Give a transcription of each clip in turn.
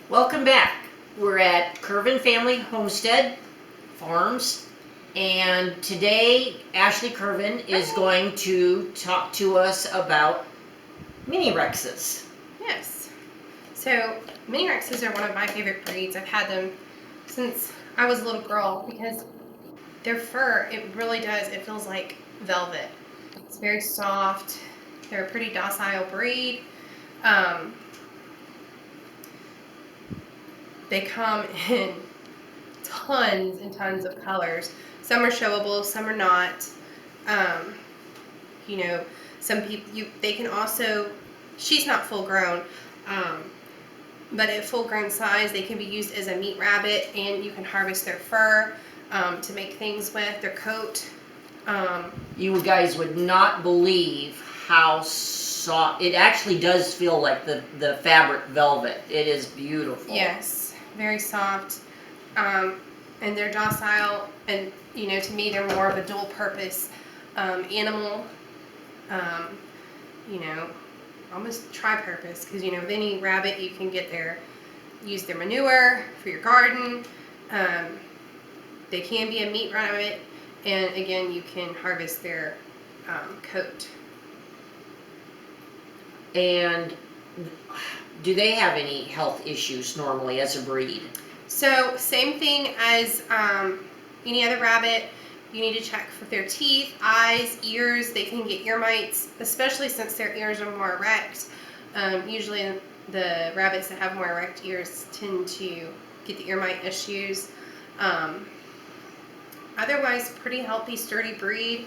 Welcome back. We're at Curvin Family Homestead Farms, and today Ashley Curvin is going to talk to us about mini Rexes. Yes. So mini Rexes are one of my favorite breeds. I've had them since I was a little girl because their fur, it really does, it feels like velvet. It's very soft. They're a pretty docile breed. They come in tons and tons of colors. Some are showable, some are not. You know, some people, they can also, she's not full grown, but at full grown size, they can be used as a meat rabbit, and you can harvest their fur to make things with, their coat. You guys would not believe how soft, it actually does feel like the fabric velvet. It is beautiful. Yes, very soft. And they're docile, and to me they're more of a dual purpose animal. Almost tri-purpose, because with any rabbit you can use their manure for your garden. They can be a meat rabbit, and again you can harvest their coat. And do they have any health issues normally as a breed? So same thing as any other rabbit. You need to check for their teeth, eyes, ears. They can get ear mites, especially since their ears are more erect. Usually the rabbits that have more erect ears tend to get the ear mite issues. Otherwise, pretty healthy, sturdy breed.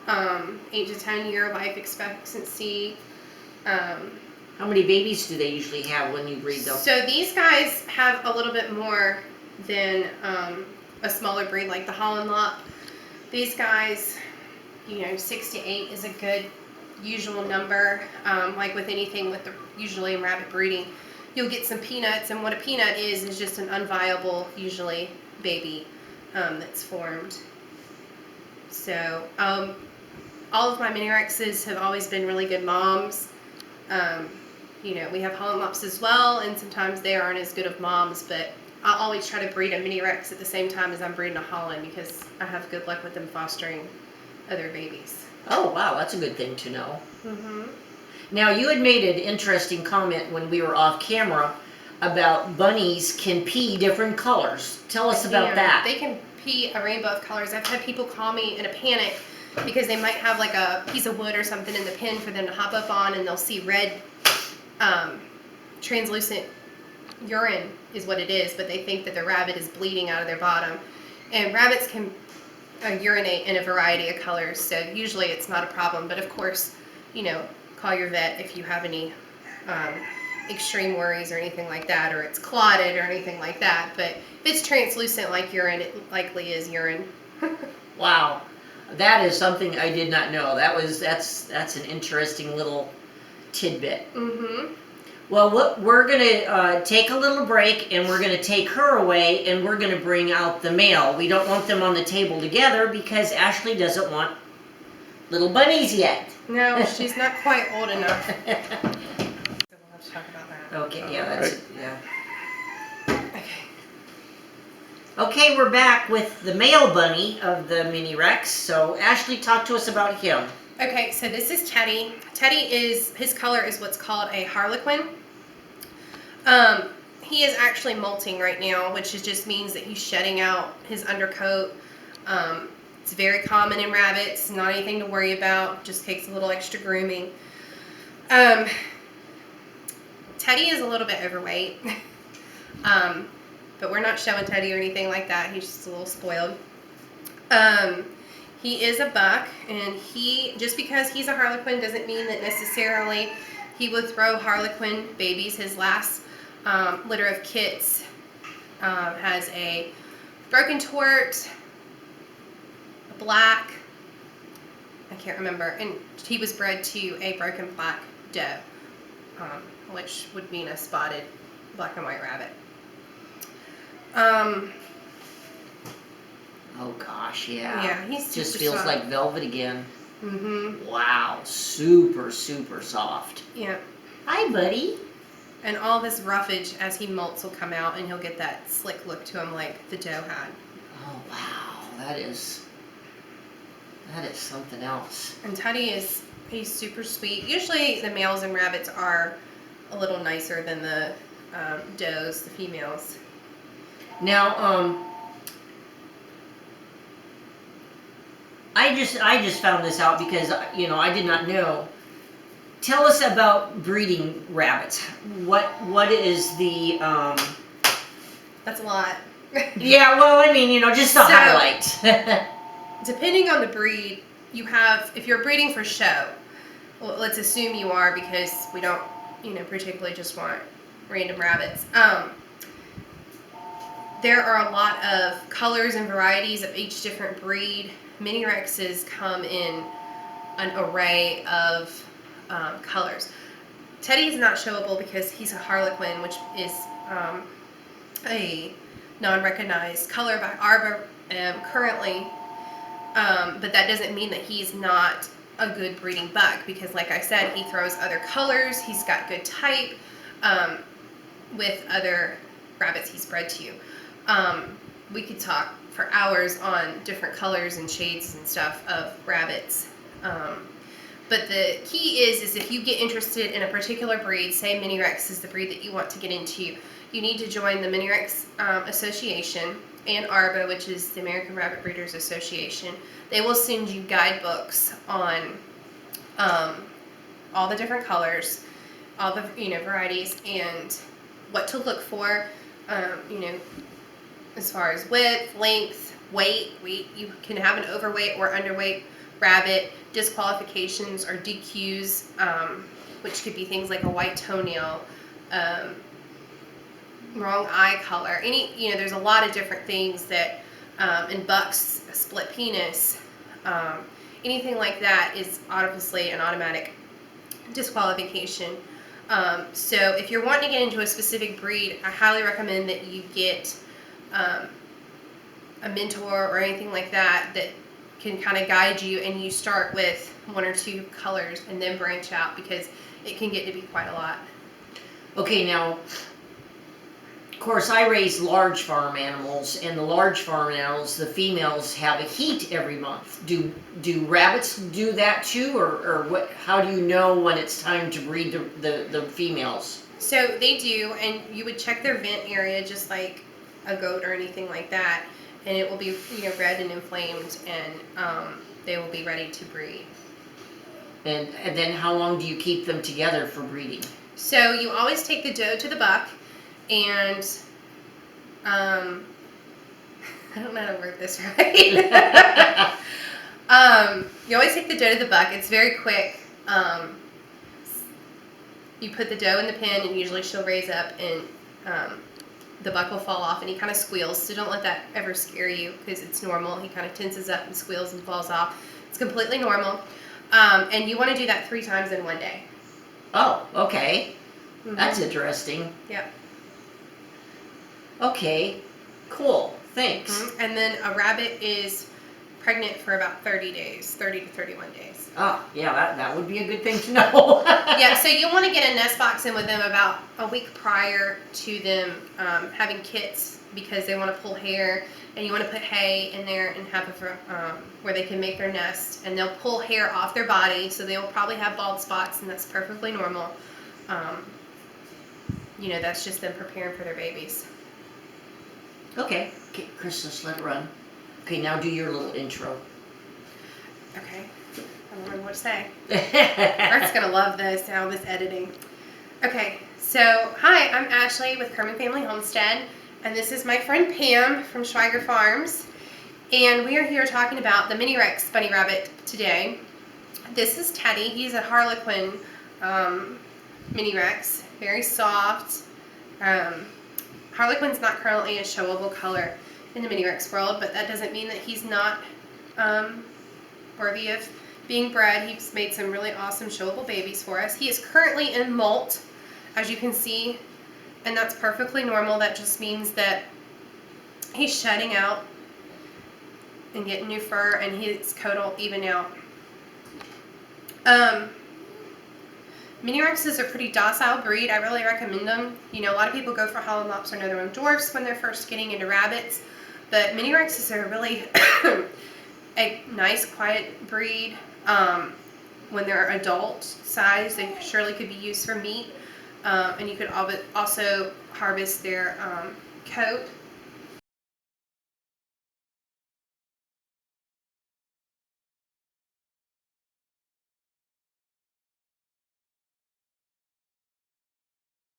8 to 10 year life expectancy. How many babies do they usually have when you breed them? So these guys have a little bit more than a smaller breed like the Holland Lop. These guys, 6 to 8 is a good usual number. Like with anything, usually in rabbit breeding, you'll get some peanuts, and what a peanut is just an unviable, usually, baby that's formed. So all of my mini Rexes have always been really good moms. We have Holland Lops as well, and sometimes they aren't as good of moms, but I always try to breed a mini Rex at the same time as I'm breeding a Holland, because I have good luck with them fostering other babies. Oh, wow, that's a good thing to know. Mm-hmm. Now, you had made an interesting comment when we were off camera about bunnies can pee different colors. Tell us about that. They can pee a rainbow of colors. I've had people call me in a panic because they might have like a piece of wood or something in the pen for them to hop up on, and they'll see red translucent urine is what it is, but they think that the rabbit is bleeding out of their bottom. And rabbits can urinate in a variety of colors, so usually it's not a problem. But of course, call your vet if you have any extreme worries or anything like that, or it's clotted or anything like that. But if it's translucent like urine, it likely is urine. Wow, that is something I did not know. That's an interesting little tidbit. Mm-hmm. Well, we're going to take a little break, and we're going to take her away, and we're going to bring out the male. We don't want them on the table together because Ashley doesn't want little bunnies yet. No, she's not quite old enough. So we'll have to talk about that. Okay, yeah, that's Right. yeah. Okay, we're back with the male bunny of the mini Rex. So Ashley, talk to us about him. Okay, so this is Teddy. His color is what's called a harlequin. He is actually molting right now, which just means that he's shedding out his undercoat. It's very common in rabbits, not anything to worry about, just takes a little extra grooming. Teddy is a little bit overweight, but we're not showing Teddy or anything like that. He's just a little spoiled. He is a buck, and just because he's a harlequin doesn't mean that necessarily he will throw harlequin babies. His last litter of kits has a broken tort, a black, I can't remember, and he was bred to a broken black doe, which would mean a spotted black and white rabbit. Oh gosh, yeah. Yeah, he's just super feels soft. like velvet again. Mm-hmm. Wow, super, super soft. Yeah. Hi, buddy. And all this roughage as he molts will come out, and he'll get that slick look to him like the doe had. Oh wow, that is something else. And Teddy he's super sweet. Usually the males in rabbits are a little nicer than the does, the females. Now, I just found this out because I did not know. Tell us about breeding rabbits. What is the That's a lot. Yeah, well, I mean, just to highlight. Depending on the breed, you have, if you're breeding for show, well, let's assume you are because we don't, particularly just want random rabbits. There are a lot of colors and varieties of each different breed. Mini Rexes come in an array of colors. Teddy is not showable because he's a Harlequin, which is a non-recognized color by Arbor currently, but that doesn't mean that he's not a good breeding buck because, like I said, he throws other colors. He's got good type with other rabbits he's bred to. We could talk for hours on different colors and shades and stuff of rabbits. But the key is if you get interested in a particular breed, say Mini Rex is the breed that you want to get into, you need to join the Mini Rex Association and ARBA, which is the American Rabbit Breeders Association. They will send you guidebooks on all the different colors, all the varieties, and what to look for. As far as width, length, weight. You can have an overweight or underweight rabbit. Disqualifications or DQs, which could be things like a white toenail, wrong eye color. There's a lot of different things that, in bucks, a split penis, anything like that is obviously an automatic disqualification. So if you're wanting to get into a specific breed, I highly recommend that you get a mentor or anything like that can kind of guide you, and you start with one or two colors and then branch out because it can get to be quite a lot. Okay, now, of course, I raise large farm animals, and the large farm animals, the females have a heat every month. Do rabbits do that too, or what? How do you know when it's time to breed the females? So they do, and you would check their vent area just like a goat or anything like that, and it will be red and inflamed, and they will be ready to breed. And then how long do you keep them together for breeding? So you always take the doe to the buck, and I don't know how to word this right. You always take the doe to the buck. It's very quick. You put the doe in the pen, and usually she'll raise up, and the buck will fall off, and he kind of squeals. So don't let that ever scare you because it's normal. He kind of tenses up and squeals and falls off. It's completely normal. And you want to do that 3 times in one day. Oh, okay. Mm-hmm. That's interesting. Yep. Okay, cool. Thanks. Mm-hmm. And then a rabbit is pregnant for about 30 days, 30 to 31 days. Oh, yeah, that would be a good thing to know. Yeah, so you want to get a nest box in with them about a week prior to them having kits because they want to pull hair, and you want to put hay in there and have where they can make their nest, and they'll pull hair off their body, so they'll probably have bald spots, and that's perfectly normal. That's just them preparing for their babies. Okay, Chris, let's let it run. Okay, now do your little intro. Okay. I don't remember what to say. Art's gonna love this now, this editing. Okay, so hi, I'm Ashley with Kerman Family Homestead, and this is my friend Pam from Schweiger Farms, and we are here talking about the Mini Rex bunny rabbit today. This is Teddy. He's a Harlequin Mini Rex, very soft. Harlequin's not currently a showable color in the Mini Rex world, but that doesn't mean that he's not worthy of being bred. He's made some really awesome showable babies for us. He is currently in molt, as you can see, and that's perfectly normal. That just means that he's shedding out and getting new fur, and his coat will even out. Mini Rexes are a pretty docile breed. I really recommend them. You know, a lot of people go for Holland Lops or Northern Dwarfs when they're first getting into rabbits, but Mini Rexes are really a nice, quiet breed. When they're adult size, they surely could be used for meat, and you could also harvest their coat